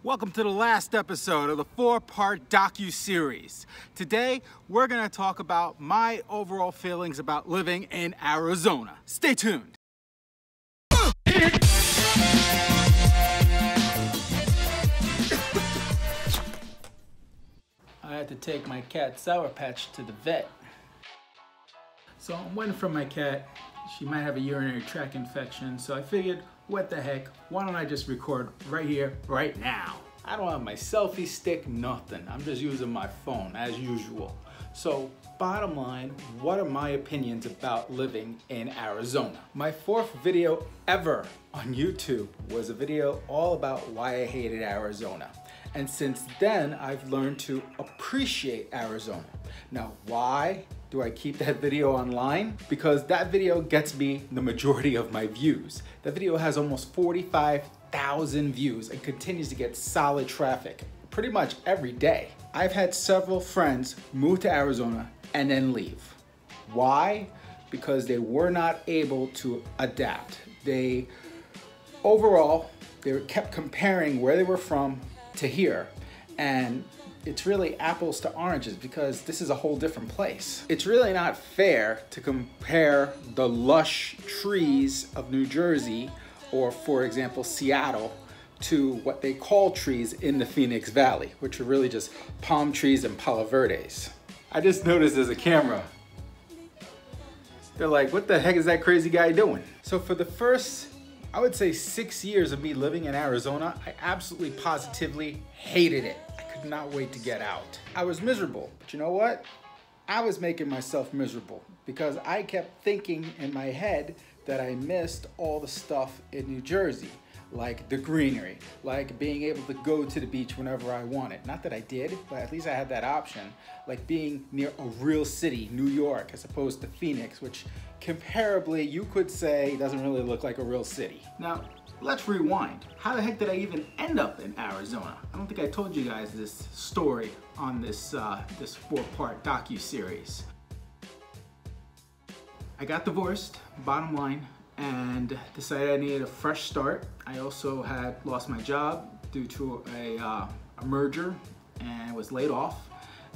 Welcome to the last episode of the 4-part docu-series. Today, we're gonna talk about my overall feelings about living in Arizona. Stay tuned. I had to take my cat Sour Patch to the vet. So I'm waiting for my cat. She might have a urinary tract infection, so I figured, what the heck, why don't I just record right here, right now? I don't have my selfie stick, nothing. I'm just using my phone as usual. So bottom line, what are my opinions about living in Arizona? My 4th video ever on YouTube was a video all about why I hated Arizona. And since then, I've learned to appreciate Arizona. Now, why do I keep that video online? Because that video gets me the majority of my views. That video has almost 45,000 views and continues to get solid traffic pretty much every day. I've had several friends move to Arizona and then leave. Why? Because they were not able to adapt. Overall, they kept comparing where they were from to here, and it's really apples to oranges because this is a whole different place. It's really not fair to compare the lush trees of New Jersey or, for example, Seattle to what they call trees in the Phoenix Valley, which are really just palm trees and palo verdes. I just noticed there's a camera. They're like, what the heck is that crazy guy doing? So for the first, I would say 6 years of me living in Arizona, I absolutely positively hated it. I could not wait to get out. I was miserable, but you know what? I was making myself miserable because I kept thinking in my head that I missed all the stuff in New Jersey, like the greenery, like being able to go to the beach whenever I wanted. Not that I did, but at least I had that option. Like being near a real city, New York, as opposed to Phoenix, which comparably you could say doesn't really look like a real city. Now, let's rewind. How the heck did I even end up in Arizona? I don't think I told you guys this story on this 4-part docu-series. I got divorced, bottom line, and decided I needed a fresh start. I also had lost my job due to a merger and was laid off.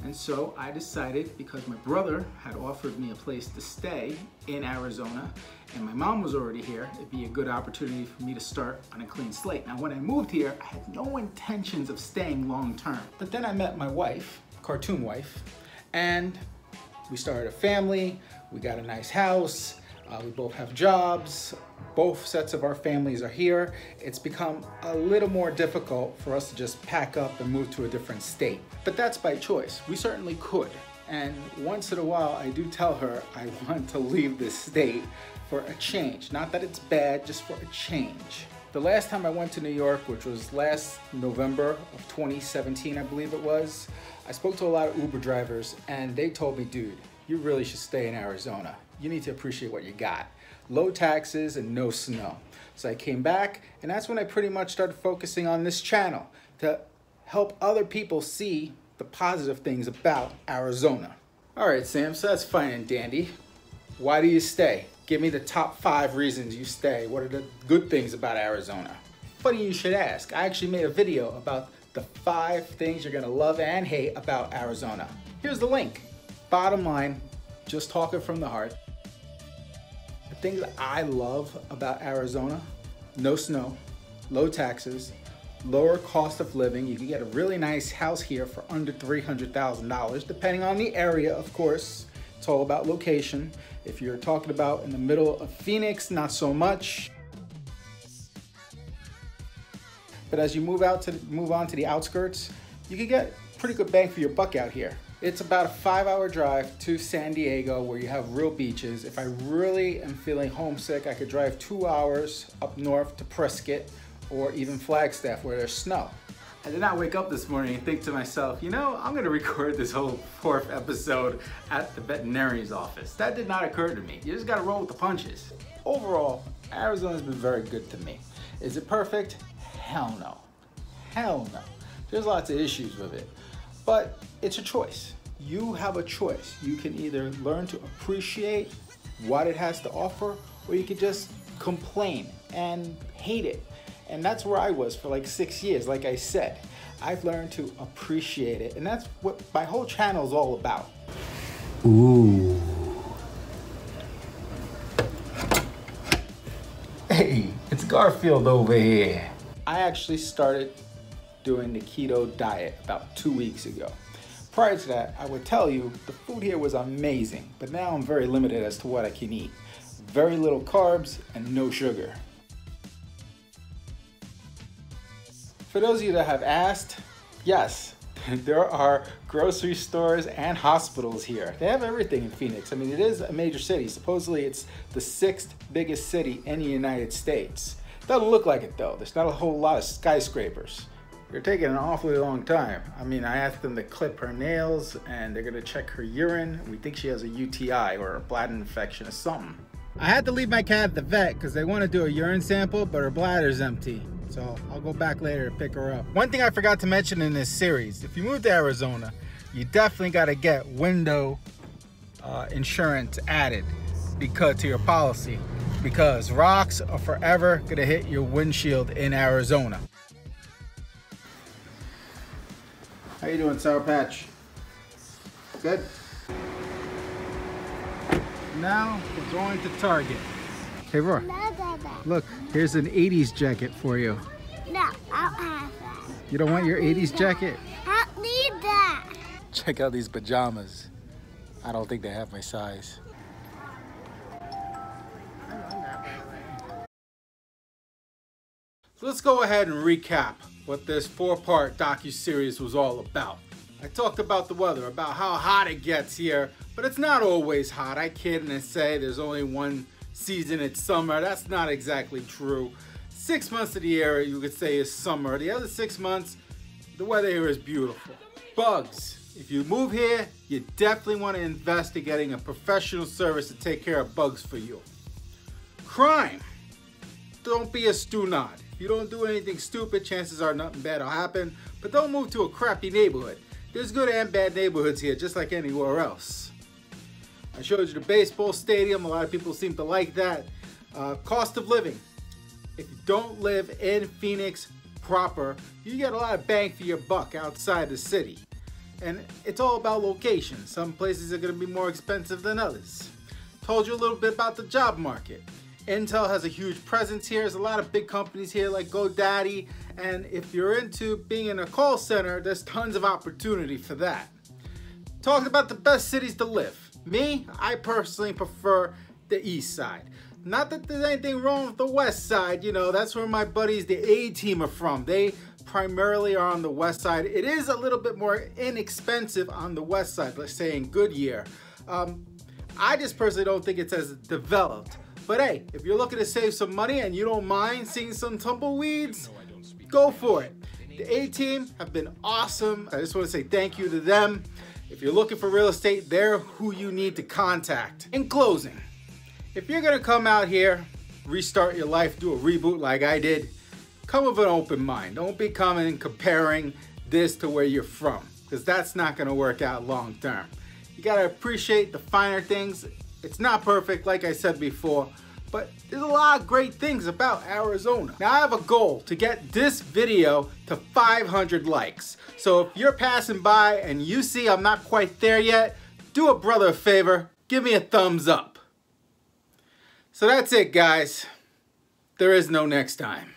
And so I decided, because my brother had offered me a place to stay in Arizona and my mom was already here, it'd be a good opportunity for me to start on a clean slate. Now, when I moved here, I had no intentions of staying long term. But then I met my wife, cartoon wife, and we started a family. We got a nice house. We both have jobs. Both sets of our families are here. It's become a little more difficult for us to just pack up and move to a different state. But that's by choice. We certainly could. And once in a while, I do tell her I want to leave this state for a change. Not that it's bad, just for a change. The last time I went to New York, which was last November of 2017, I believe it was, I spoke to a lot of Uber drivers and they told me, dude, you really should stay in Arizona. You need to appreciate what you got. Low taxes and no snow. So I came back, and that's when I pretty much started focusing on this channel to help other people see the positive things about Arizona. All right, Sam, so that's fine and dandy. Why do you stay? Give me the top 5 reasons you stay. What are the good things about Arizona? Funny you should ask. I actually made a video about the 5 things you're gonna love and hate about Arizona. Here's the link. Bottom line, just talking from the heart. The things that I love about Arizona: no snow, low taxes, lower cost of living. You can get a really nice house here for under $300,000, depending on the area, of course. It's all about location. If you're talking about in the middle of Phoenix, not so much. But as you move on to the outskirts, you can get pretty good bang for your buck out here. It's about a 5-hour drive to San Diego where you have real beaches. If I really am feeling homesick, I could drive 2 hours up north to Prescott or even Flagstaff where there's snow. I did not wake up this morning and think to myself, you know, I'm gonna record this whole 4th episode at the veterinarian's office. That did not occur to me. You just gotta roll with the punches. Overall, Arizona's been very good to me. Is it perfect? Hell no. Hell no. There's lots of issues with it. But it's a choice. You have a choice. You can either learn to appreciate what it has to offer, or you can just complain and hate it And that's where I was for like 6 years. Like I said, I've learned to appreciate it. And that's what my whole channel is all about. Ooh. Hey, it's Garfield over here. I actually started doing the keto diet about 2 weeks ago. Prior to that, I would tell you the food here was amazing, but now I'm very limited as to what I can eat. Very little carbs and no sugar. For those of you that have asked, yes, there are grocery stores and hospitals here. They have everything in Phoenix. I mean, it is a major city. Supposedly it's the 6th biggest city in the United States. Doesn't look like it though. There's not a whole lot of skyscrapers. They're taking an awfully long time. I mean, I asked them to clip her nails and they're gonna check her urine. We think she has a UTI or a bladder infection or something. I had to leave my cat at the vet because they want to do a urine sample, but her bladder's empty. So I'll go back later to pick her up. One thing I forgot to mention in this series, if you move to Arizona, you definitely got to get window insurance added to your policy, because rocks are forever going to hit your windshield in Arizona. How you doing, Sour Patch? Good? Now we're going to Target. Hey, Roy. Look, here's an 80s jacket for you. No, I don't have that. You don't want your 80s jacket? I don't need that. Check out these pajamas. I don't think they have my size. So let's go ahead and recap what this 4-part docu-series was all about. I talked about the weather, about how hot it gets here, but it's not always hot. I kid and say there's only one season, it's summer. That's not exactly true. 6 months of the year you could say is summer. The other 6 months, the weather here is beautiful. Bugs. If you move here, you definitely want to invest in getting a professional service to take care of bugs for you. Crime. Don't be a stew-nod. If you don't do anything stupid, chances are nothing bad will happen, but don't move to a crappy neighborhood. There's good and bad neighborhoods here, just like anywhere else. I showed you the baseball stadium. A lot of people seem to like that. Cost of living. If you don't live in Phoenix proper, you get a lot of bang for your buck outside the city. And it's all about location. Some places are going to be more expensive than others. Told you a little bit about the job market. Intel has a huge presence here. There's a lot of big companies here like GoDaddy. And if you're into being in a call center, there's tons of opportunity for that. Talking about the best cities to live. Me, I personally prefer the east side. Not that there's anything wrong with the west side, you know, that's where my buddies, the A-team, are from. They primarily are on the west side. It is a little bit more inexpensive on the west side, let's say in Goodyear. I just personally don't think it's as developed. But hey, if you're looking to save some money and you don't mind seeing some tumbleweeds, go for it. The A-team have been awesome. I just want to say thank you to them. If you're looking for real estate, they're who you need to contact. In closing, if you're gonna come out here, restart your life, do a reboot like I did, come with an open mind. Don't be coming and comparing this to where you're from, because that's not gonna work out long term. You gotta appreciate the finer things. It's not perfect, like I said before, but there's a lot of great things about Arizona. Now I have a goal to get this video to 500 likes. So if you're passing by and you see I'm not quite there yet, do a brother a favor, give me a thumbs up. So that's it, guys. There is no next time.